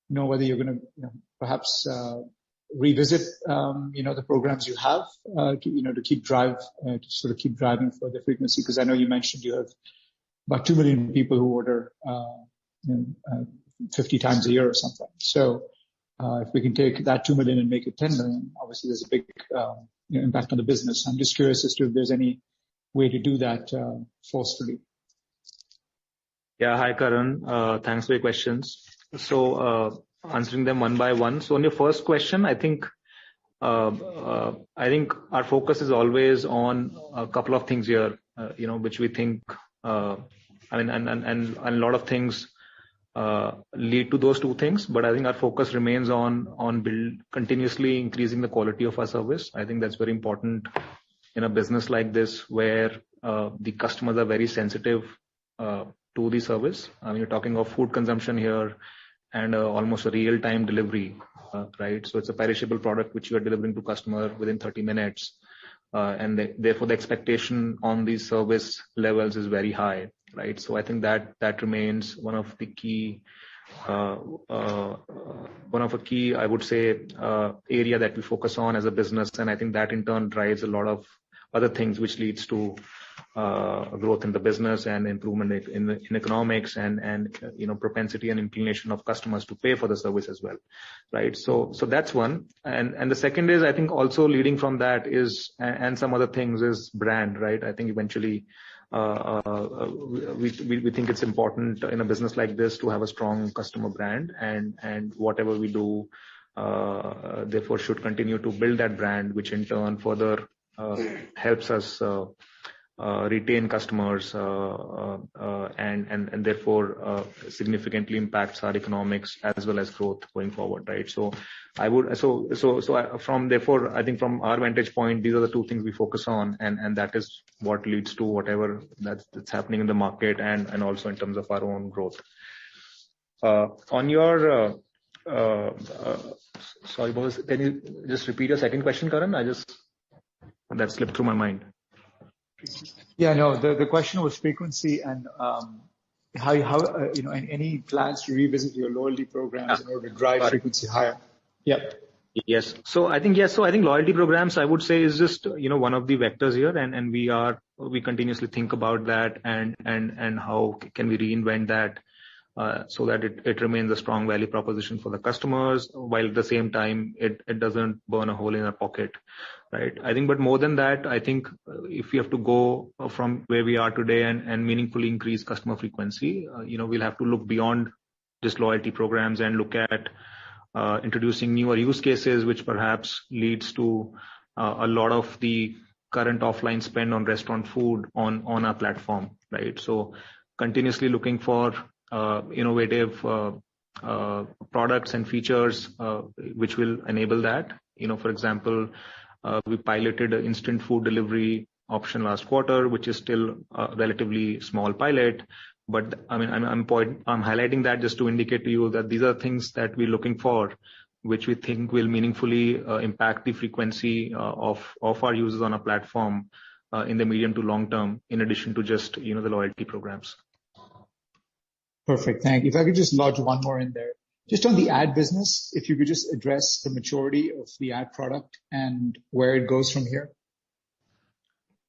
[SPEAKER 14] know whether you're going to, perhaps revisit, the programs you have, to keep driving for the frequency. Because I know you mentioned you have about 2 million people who order, 50 times a year or something. So if we can take that 2 million and make it 10 million, obviously there's a big impact on the business. I'm just curious as to if there's any way to do that forcefully.
[SPEAKER 2] Yeah. Hi, Karan. Thanks for your questions. So answering them one by one. So on your first question, I think our focus is always on a couple of things here, which we think, and a lot of things lead to those two things. But I think our focus remains on continuously increasing the quality of our service. I think that's very important in a business like this, where the customers are very sensitive to the service. You're talking of food consumption here and almost a real-time delivery, right? So it's a perishable product which you are delivering to customer within 30 minutes. And therefore the expectation on these service levels is very high, right? So I think that remains one of the key, I would say, area that we focus on as a business. And I think that in turn drives a lot of other things which leads to growth in the business and improvement in economics and propensity and inclination of customers to pay for the service as well, right? So that's one. And the second is, I think also leading from that is, and some other things, is brand, right? I think eventually we think it's important in a business like this to have a strong customer brand, and whatever we do therefore should continue to build that brand, which in turn further helps us retain customers and therefore significantly impacts our economics as well as growth going forward, right? So I think from our vantage point, these are the two things we focus on, and that is what leads to whatever that's happening in the market and also in terms of our own growth. On your sorry, boss, can you just repeat your second question, Karan? That slipped through my mind.
[SPEAKER 14] Yeah, no, the question was frequency and how any plans to revisit your loyalty programs in order to drive frequency higher. Yeah.
[SPEAKER 2] Yes. So I think loyalty programs, I would say, is just one of the vectors here, and we continuously think about that and how can we reinvent that so that it remains a strong value proposition for the customers, while at the same time it doesn't burn a hole in our pocket, right? I think, but more than that, I think if we have to go from where we are today and meaningfully increase customer frequency, we'll have to look beyond just loyalty programs and look at introducing newer use cases, which perhaps leads to a lot of the current offline spend on restaurant food on our platform, right? So continuously looking for innovative products and features which will enable that. For example, we piloted an instant food delivery option last quarter, which is still a relatively small pilot. But I'm highlighting that just to indicate to you that these are things that we're looking for which we think will meaningfully impact the frequency of our users on our platform in the medium to long term, in addition to just, the loyalty programs.
[SPEAKER 14] Perfect. Thank you. If I could just lodge one more in there. Just on the ad business, if you could just address the maturity of the ad product and where it goes from here.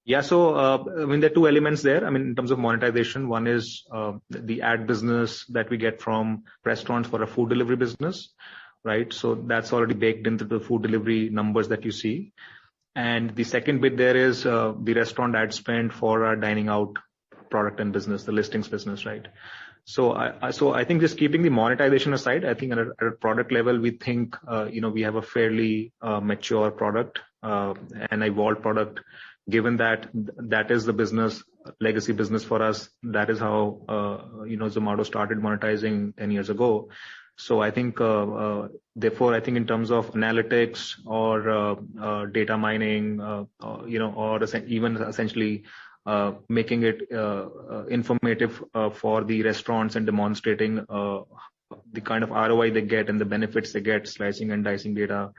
[SPEAKER 2] Yeah. So, there are two elements there. In terms of monetization, one is the ad business that we get from restaurants for a food delivery business, right? So that's already baked into the food delivery numbers that you see. And the second bit there is the restaurant ad spend for our dining out product and business, the listings business, right? So I think just keeping the monetization aside, I think at a product level, we think, we have a fairly mature product, an evolved product, given that is the business, legacy business for us. That is how, Zomato started monetizing 10 years ago. So I think, therefore, I think in terms of analytics or data mining, or even essentially making it informative for the restaurants and demonstrating the kind of ROI they get and the benefits they get, slicing and dicing data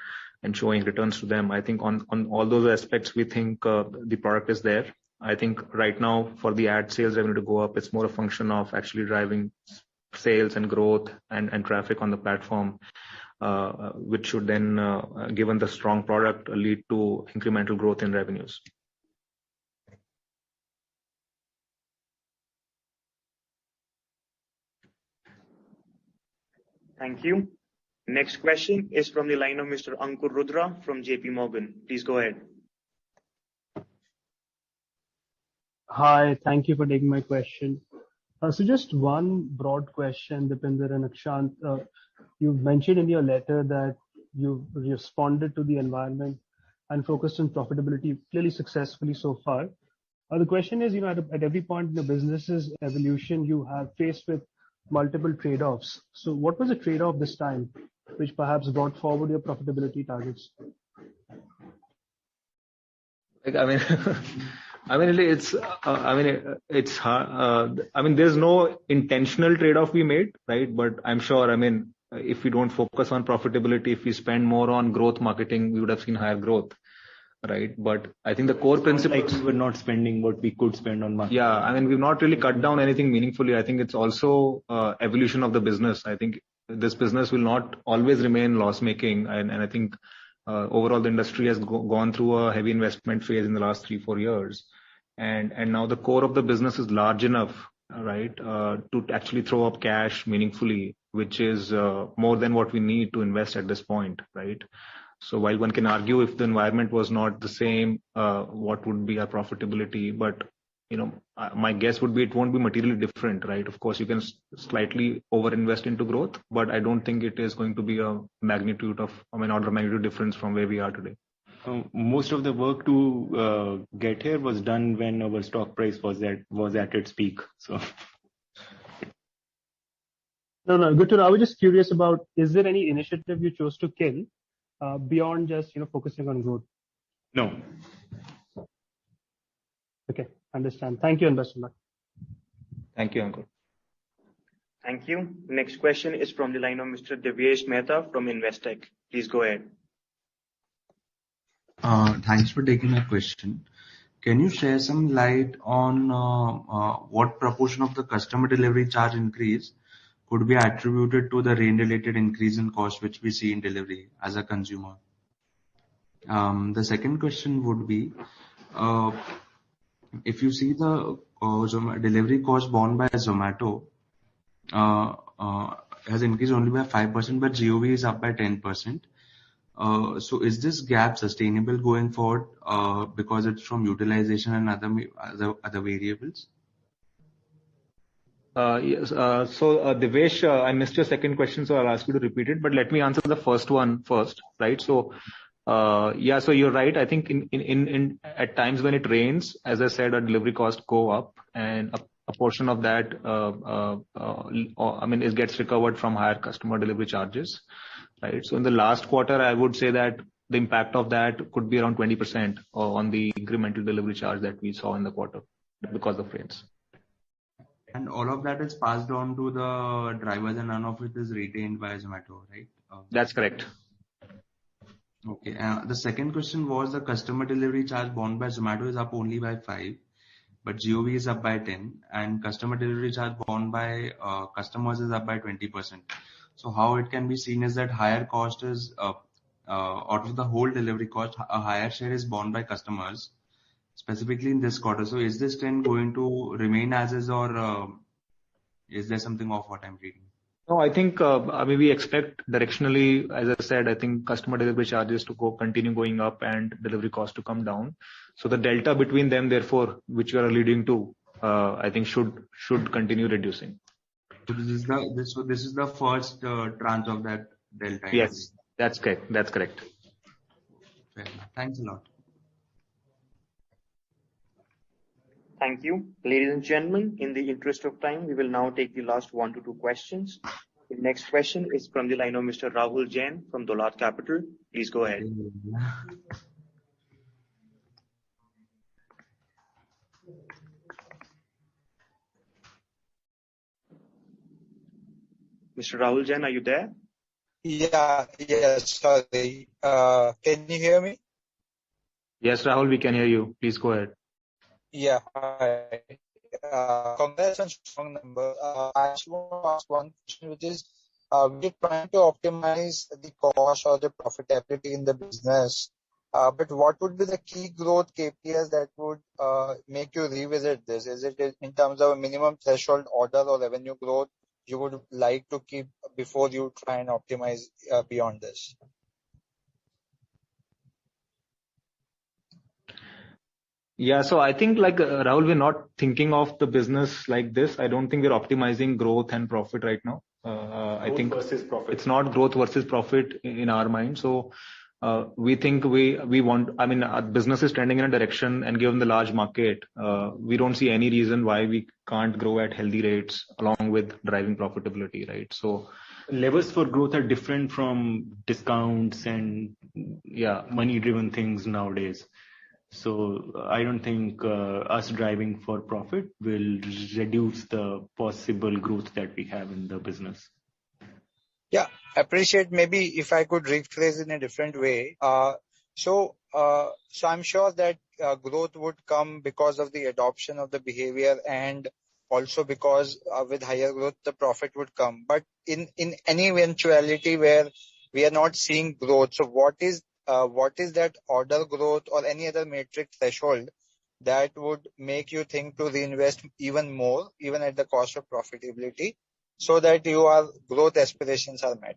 [SPEAKER 2] and showing returns to them. I think on all those aspects, we think the product is there. I think right now for the ad sales revenue to go up, it's more a function of actually driving sales and growth and traffic on the platform, which should then, given the strong product, lead to incremental growth in revenues.
[SPEAKER 1] Thank you. Next question is from the line of Mr. Ankur Rudra from JP Morgan. Please go ahead.
[SPEAKER 15] Hi, thank you for taking my question. So just one broad question, Dipinder and Akshant. You've mentioned in your letter that you've responded to the environment and focused on profitability clearly successfully so far. The question is, at every point in the business's evolution, you have faced with multiple trade-offs. So what was the trade-off this time, which perhaps brought forward your profitability targets?
[SPEAKER 2] It's hard. There's no intentional trade-off we made, right? But I'm sure, if we don't focus on profitability, if we spend more on growth marketing, we would have seen higher growth, right? But I think the core principle.
[SPEAKER 8] Like we were not spending what we could spend on marketing.
[SPEAKER 2] Yeah, we've not really cut down anything meaningfully. I think it's also evolution of the business. I think this business will not always remain loss-making, and I think overall the industry has gone through a heavy investment phase in the last 3-4 years, and now the core of the business is large enough, right, to actually throw up cash meaningfully, which is more than what we need to invest at this point, right? So while one can argue if the environment was not the same, what would be our profitability? But my guess would be it won't be materially different, right? Of course, you can slightly over-invest into growth, but I don't think it is going to be a magnitude of, order of magnitude difference from where we are today.
[SPEAKER 8] Most of the work to get here was done when our stock price was at its peak. So.
[SPEAKER 15] No, good to know. I was just curious about, is there any initiative you chose to kill beyond just focusing on growth?
[SPEAKER 8] No.
[SPEAKER 15] Okay, understand. Thank you and best of luck.
[SPEAKER 2] Thank you, Ankur.
[SPEAKER 1] Thank you. Next question is from the line of Mr. Divyesh Mehta from Investec. Please go ahead.
[SPEAKER 16] Thanks for taking my question. Can you share some light on what proportion of the customer delivery charge increase could be attributed to the rain-related increase in cost which we see in delivery as a consumer? The second question would be, if you see the delivery cost borne by Zomato has increased only by 5%, but GOV is up by 10%. So is this gap sustainable going forward because it's from utilization and other variables?
[SPEAKER 2] Yes. So Devesh, I missed your second question, so I'll ask you to repeat it. But let me answer the first one first, right? So so you're right. I think in at times when it rains, as I said, our delivery costs go up, and a portion of that, it gets recovered from higher customer delivery charges, right? So in the last quarter, I would say that the impact of that could be around 20% on the incremental delivery charge that we saw in the quarter because of rains.
[SPEAKER 16] And all of that is passed on to the drivers, and none of it is retained by Zomato, right?
[SPEAKER 2] That's correct.
[SPEAKER 16] Okay. The second question was the customer delivery charge borne by Zomato is up only by 5, but GOV is up by 10, and customer delivery charge borne by customers is up by 20%. So how it can be seen is that higher cost is out of the whole delivery cost, a higher share is borne by customers, specifically in this quarter. So is this trend going to remain as is, or is there something off what I'm reading?
[SPEAKER 2] No, I think we expect directionally, as I said, I think customer delivery charges to continue going up and delivery cost to come down. So the delta between them, therefore, which you are alluding to, I think should continue reducing.
[SPEAKER 16] So this is the first tranche of that delta.
[SPEAKER 2] Yes, that's correct. That's correct.
[SPEAKER 16] Fair enough. Thanks a lot.
[SPEAKER 1] Thank you. Ladies and gentlemen, in the interest of time, we will now take the last 1 to 2 questions. The next question is from the line of Mr. Rahul Jain from Dolat Capital. Please go ahead. Mr. Rahul Jain, are you there?
[SPEAKER 17] Yes, sorry. Can you hear me?
[SPEAKER 2] Yes, Rahul, we can hear you. Please go ahead.
[SPEAKER 17] Yeah, hi. Congrats on strong number. I just want to ask one question, which is, we're trying to optimize the cost or the profitability in the business. But what would be the key growth KPIs that would make you revisit this? Is it in terms of a minimum threshold order or revenue growth you would like to keep before you try and optimize beyond this?
[SPEAKER 2] Yeah, so I think Rahul, we're not thinking of the business like this. I don't think we're optimizing growth and profit right now. I think it's not growth versus profit in our mind. So we think we want, our business is trending in a direction, and given the large market, we don't see any reason why we can't grow at healthy rates along with driving profitability, right? So
[SPEAKER 8] levers for growth are different from discounts and money-driven things nowadays. So I don't think us driving for profit will reduce the possible growth that we have in the business.
[SPEAKER 17] Yeah, appreciate. Maybe if I could rephrase in a different way. So I'm sure that growth would come because of the adoption of the behavior, and also because with higher growth, the profit would come. But in any eventuality where we are not seeing growth, so what is that order growth or any other metric threshold that would make you think to reinvest even more, even at the cost of profitability, so that your growth aspirations are met?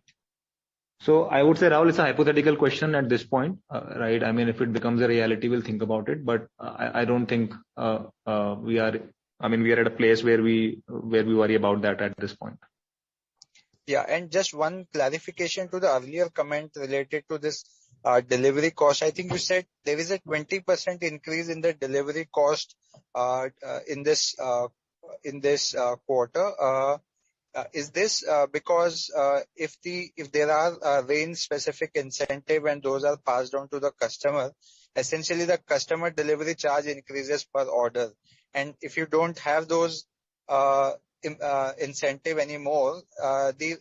[SPEAKER 2] So I would say, Rahul, it's a hypothetical question at this point, right? If it becomes a reality, we'll think about it. But I don't think we are at a place where we worry about that at this point.
[SPEAKER 17] Yeah, and just one clarification to the earlier comment related to this delivery cost. I think you said there is a 20% increase in the delivery cost in this quarter. Is this because if there are range specific incentive and those are passed on to the customer, essentially the customer delivery charge increases per order, and if you don't have those incentive anymore, the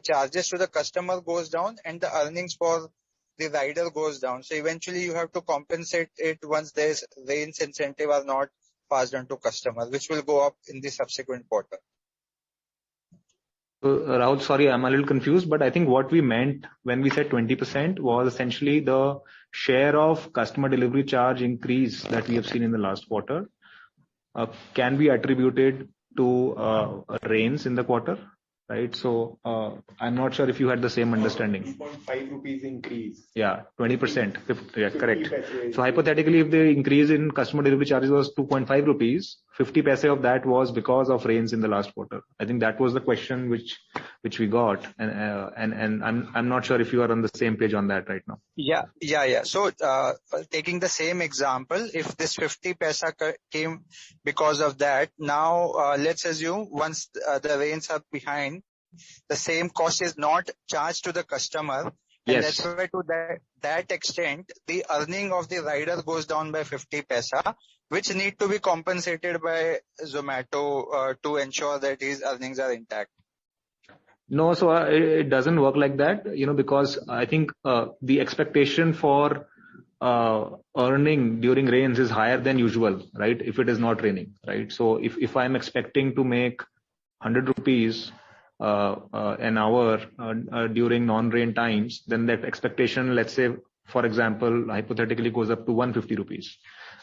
[SPEAKER 17] charges to the customer goes down and the earnings for the rider goes down. So eventually you have to compensate it once there's range incentive are not passed on to customer, which will go up in the subsequent quarter.
[SPEAKER 2] Rahul, sorry, I'm a little confused, but I think what we meant when we said 20% was essentially the share of customer delivery charge increase that we have seen in the last quarter can be attributed to rains in the quarter, right? So I'm not sure if you had the same understanding.
[SPEAKER 8] 2.5 rupees increase.
[SPEAKER 2] Yeah, 20%. Yeah, correct. So hypothetically, if the increase in customer delivery charges was 2.5 rupees, 50 paise of that was because of rains in the last quarter. I think that was the question which we got, and I'm not sure if you are on the same page on that right now.
[SPEAKER 17] Yeah. So taking the same example, if this 50 paisa came because of that, now let's assume once the rains are behind, the same cost is not charged to the customer. And
[SPEAKER 2] yes.
[SPEAKER 17] That's why to that extent, the earning of the rider goes down by 50 paisa, which need to be compensated by Zomato to ensure that his earnings are intact.
[SPEAKER 2] No, so it doesn't work like that, because I think the expectation for earning during rains is higher than usual, right? If it is not raining, right? So if I'm expecting to make 100 rupees an hour during non-rain times, then that expectation, let's say, for example, hypothetically goes up to 150 rupees,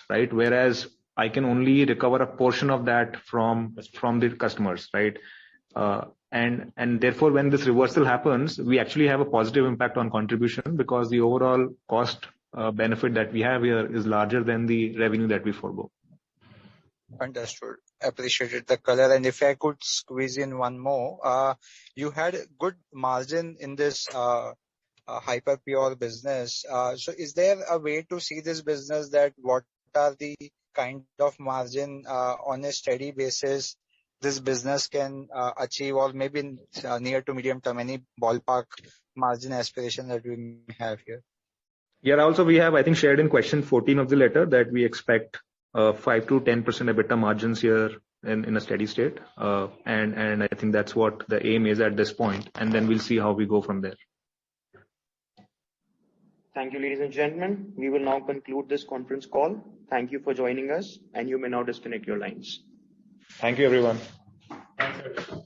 [SPEAKER 2] right? Whereas I can only recover a portion of that from the customers, right? And therefore, when this reversal happens, we actually have a positive impact on contribution because the overall cost benefit that we have here is larger than the revenue that we forego.
[SPEAKER 17] Understood. Appreciated the color. And if I could squeeze in one more, you had a good margin in this hyper pure business. So is there a way to see this business that what are the kind of margin on a steady basis this business can achieve, or maybe in near to medium term, any ballpark margin aspiration that we may have here?
[SPEAKER 2] Yeah, also we have, I think, shared in question 14 of the letter that we expect 5 to 10% EBITDA margins here in a steady state. And I think that's what the aim is at this point. And then we'll see how we go from there.
[SPEAKER 1] Thank you, ladies and gentlemen. We will now conclude this conference call. Thank you for joining us, and you may now disconnect your lines.
[SPEAKER 2] Thank you, everyone.
[SPEAKER 5] Thanks, everyone.